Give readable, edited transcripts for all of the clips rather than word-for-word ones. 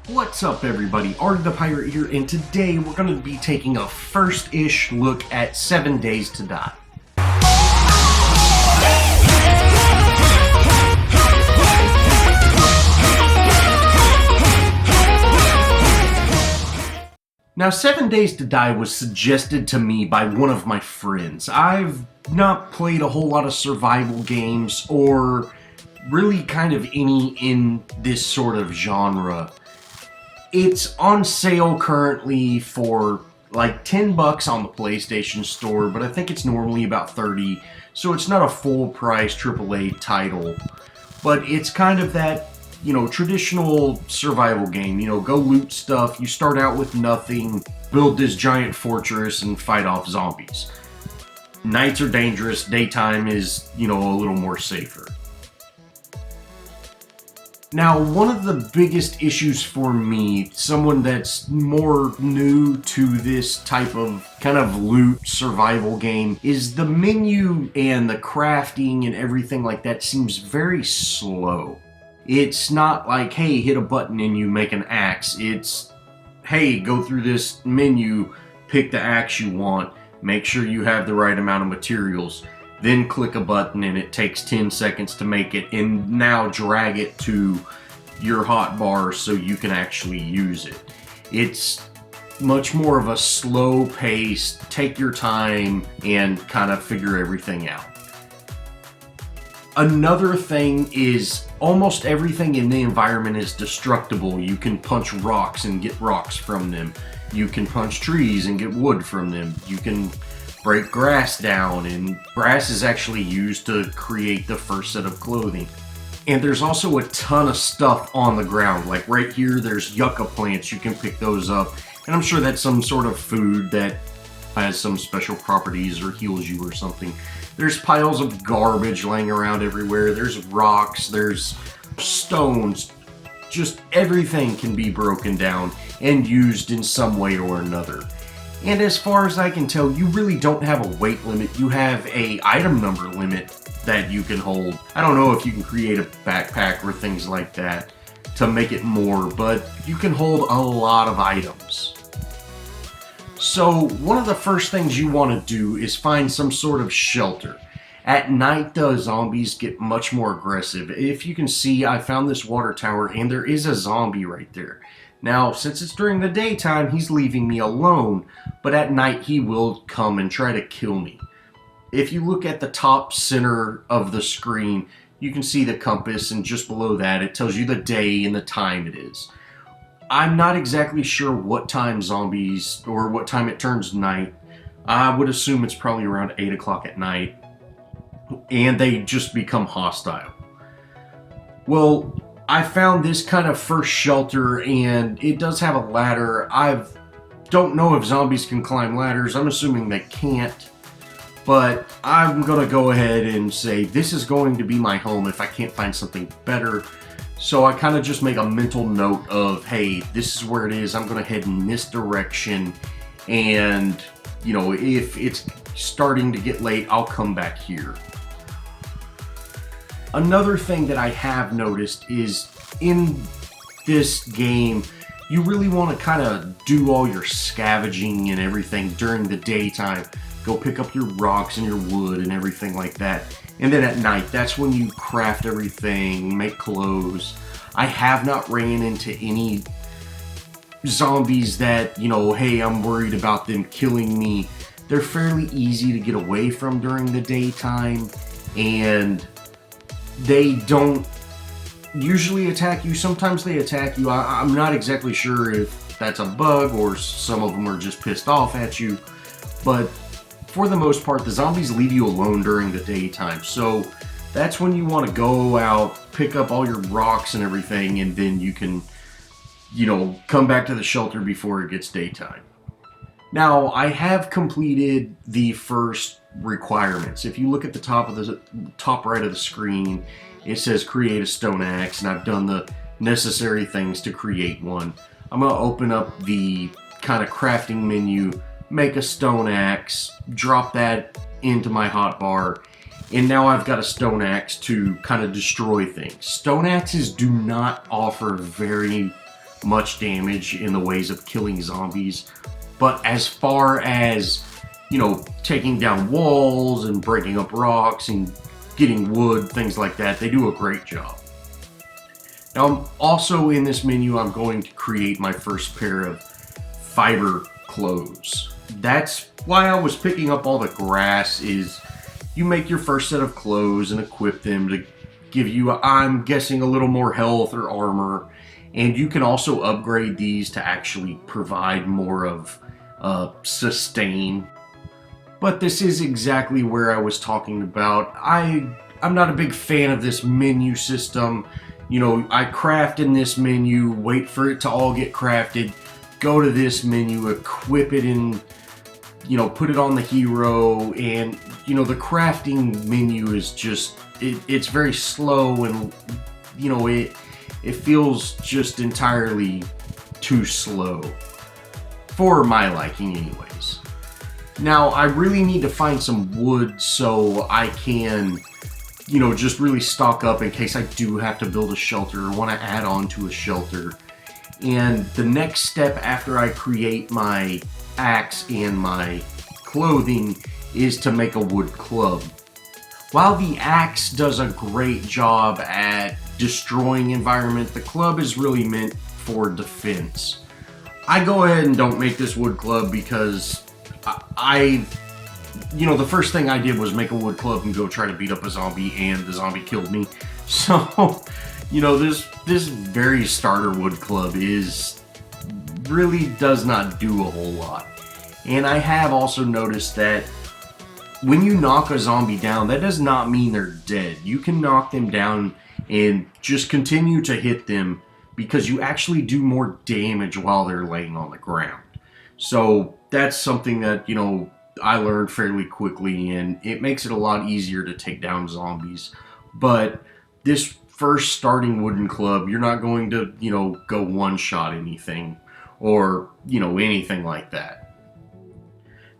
What's up everybody, Arrg the Pirate here, and today we're going to be taking a first-ish look at 7 Days to Die. Now, 7 Days to Die was suggested to me by one of my friends. I've not played a whole lot of survival games, or really kind of any in this sort of genre. It's on sale currently for like 10 bucks on the PlayStation Store, but I think it's normally about 30, so it's not a full price AAA title. But it's kind of that, traditional survival game. Go loot stuff, you start out with nothing, build this giant fortress and fight off zombies. Nights are dangerous, daytime is, a little more safer. Now, one of the biggest issues for me, someone that's more new to this type of kind of loot survival game, is the menu and the crafting and everything like that seems very slow. It's not like, hey, hit a button and you make an axe. It's, hey, go through this menu, pick the axe you want, make sure you have the right amount of materials. Then click a button and it takes 10 seconds to make it, and now drag it to your hotbar so you can actually use it. It's much more of a slow pace, take your time and kind of figure everything out. Another thing is almost everything in the environment is destructible. You can punch rocks and get rocks from them. You can punch trees and get wood from them. You can break grass down, and grass is actually used to create the first set of clothing. And there's also a ton of stuff on the ground. Like right here, there's yucca plants. You can pick those up. And I'm sure that's some sort of food that has some special properties or heals you or something. There's piles of garbage laying around everywhere. There's rocks, there's stones. Just everything can be broken down and used in some way or another. And as far as I can tell, you really don't have a weight limit. You have a item number limit that you can hold. I don't know if you can create a backpack or things like that to make it more, but you can hold a lot of items. So one of the first things you want to do is find some sort of shelter. At night, the zombies get much more aggressive. If you can see, I found this water tower and there is a zombie right there. Now, since it's during the daytime, he's leaving me alone, but at night he will come and try to kill me. If you look at the top center of the screen, you can see the compass, and just below that it tells you the day and the time it is. I'm not exactly sure what time zombies, or what time it turns night. I would assume it's probably around 8 o'clock at night, and they just become hostile. Well, I found this kind of first shelter, and it does have a ladder. I don't know if zombies can climb ladders. I'm assuming they can't. But I'm going to go ahead and say this is going to be my home if I can't find something better. So I kind of just make a mental note of, hey, this is where it is. I'm going to head in this direction. And, if it's starting to get late, I'll come back here. Another thing that I have noticed is in this game, you really want to kind of do all your scavenging and everything during the daytime. Go pick up your rocks and your wood and everything like that. And then at night, that's when you craft everything, make clothes. I have not ran into any zombies that, hey, I'm worried about them killing me. They're fairly easy to get away from during the daytime, and they don't usually attack you. Sometimes they attack you. I'm not exactly sure if that's a bug or some of them are just pissed off at you, but for the most part, the zombies leave you alone during the daytime. So that's when you want to go out, pick up all your rocks and everything, and then you can, come back to the shelter before it gets daytime. Now, I have completed the first requirements. If you look at the top right of the screen, it says create a stone axe, and I've done the necessary things to create one. I'm going to open up the kind of crafting menu, make a stone axe, drop that into my hotbar, and now I've got a stone axe to kind of destroy things. Stone axes do not offer very much damage in the ways of killing zombies. But as far as, you know, taking down walls and breaking up rocks and getting wood, things like that, they do a great job. Now, also in this menu, I'm going to create my first pair of fiber clothes. That's why I was picking up all the grass. Is you make your first set of clothes and equip them to give you, I'm guessing, a little more health or armor. And you can also upgrade these to actually provide more of sustain. But this is exactly where I was talking about. I'm not a big fan of this menu system. You know, I craft in this menu, wait for it to all get crafted, go to this menu, equip it in, you know, put it on the hero, and, you know, the crafting menu is just, it's very slow, and, you know, it feels just entirely too slow. For my liking, anyways. Now, I really need to find some wood so I can, you know, just really stock up in case I do have to build a shelter or want to add on to a shelter. And the next step after I create my axe and my clothing is to make a wood club. While the axe does a great job at destroying environment, the club is really meant for defense. I go ahead and don't make this wood club because you know, the first thing I did was make a wood club and go try to beat up a zombie, and the zombie killed me. So, you know, this very starter wood club really does not do a whole lot. And I have also noticed that when you knock a zombie down, that does not mean they're dead. You can knock them down and just continue to hit them, because you actually do more damage while they're laying on the ground. So that's something that, you know, I learned fairly quickly, and it makes it a lot easier to take down zombies. But this first starting wooden club, you're not going to, you know, go one-shot anything or, you know, anything like that.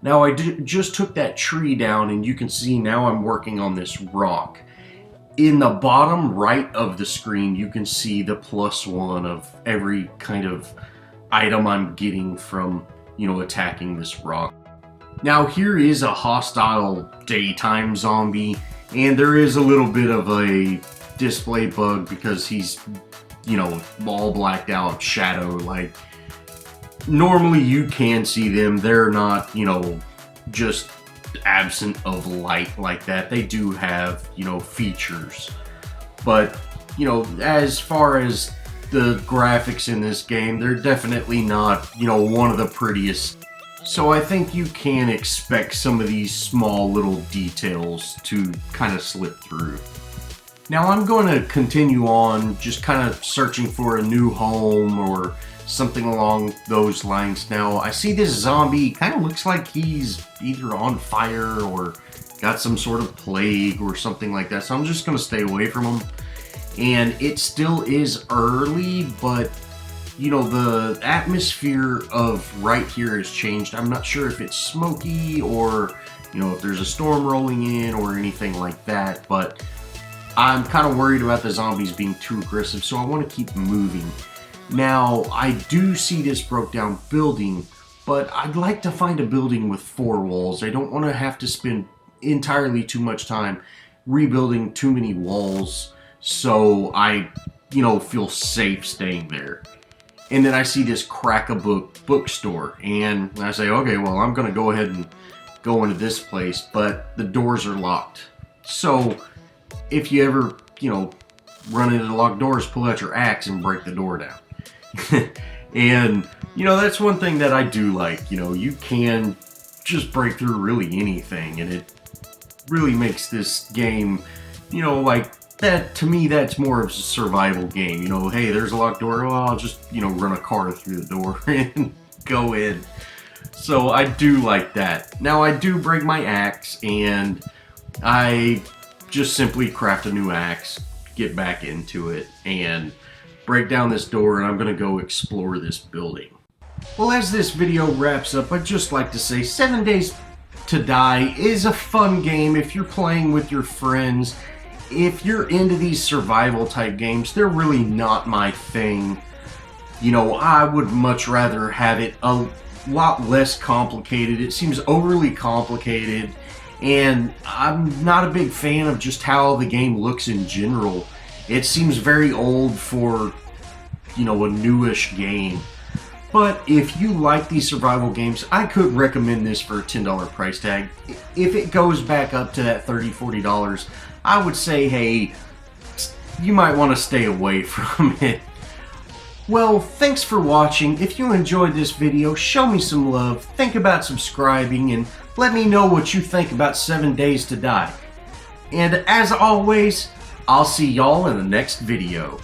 Now, I just took that tree down, and you can see now I'm working on this rock. In the bottom right of the screen, you can see the +1 of every kind of item I'm getting from, you know, attacking this rock. Now, here is a hostile daytime zombie, and there is a little bit of a display bug because he's, you know, all blacked out, shadow. Like, normally you can see them. They're not, you know, just absent of light like that. They do have, you know, features. But, you know, as far as the graphics in this game, they're definitely not, you know, one of the prettiest. So I think you can expect some of these small little details to kind of slip through. Now I'm going to continue on just kind of searching for a new home or something along those lines. Now I see this zombie, kind of looks like he's either on fire or got some sort of plague or something like that. So I'm just going to stay away from him. And it still is early, but you know, the atmosphere of right here has changed. I'm not sure if it's smoky or, you know, if there's a storm rolling in or anything like that, but I'm kind of worried about the zombies being too aggressive, so I want to keep moving. Now, I do see this broke down building, but I'd like to find a building with 4 walls. I don't want to have to spend entirely too much time rebuilding too many walls, so I, you know, feel safe staying there. And then I see this crack-a-book bookstore, and I say, okay, well, I'm going to go ahead and go into this place, but the doors are locked. So if you ever, you know, run into the locked doors, pull out your axe and break the door down. And, you know, that's one thing that I do like. You know, you can just break through really anything, and it really makes this game, you know, like, that, to me, that's more of a survival game. You know, hey, there's a locked door, well, I'll just, you know, run a car through the door and go in. So I do like that. Now, I do break my axe, and I just simply craft a new axe, get back into it, and break down this door, and I'm going to go explore this building. Well, as this video wraps up, I'd just like to say 7 Days to Die is a fun game if you're playing with your friends. If you're into these survival type games, they're really not my thing. You know, I would much rather have it a lot less complicated. It seems overly complicated, and I'm not a big fan of just how the game looks in general. It seems very old for, you know, a newish game. But if you like these survival games, I could recommend this for a $10 price tag. If it goes back up to that $30, $40, I would say, hey, you might want to stay away from it. Well, thanks for watching. If you enjoyed this video, show me some love, think about subscribing, and let me know what you think about 7 Days to Die. And as always, I'll see y'all in the next video.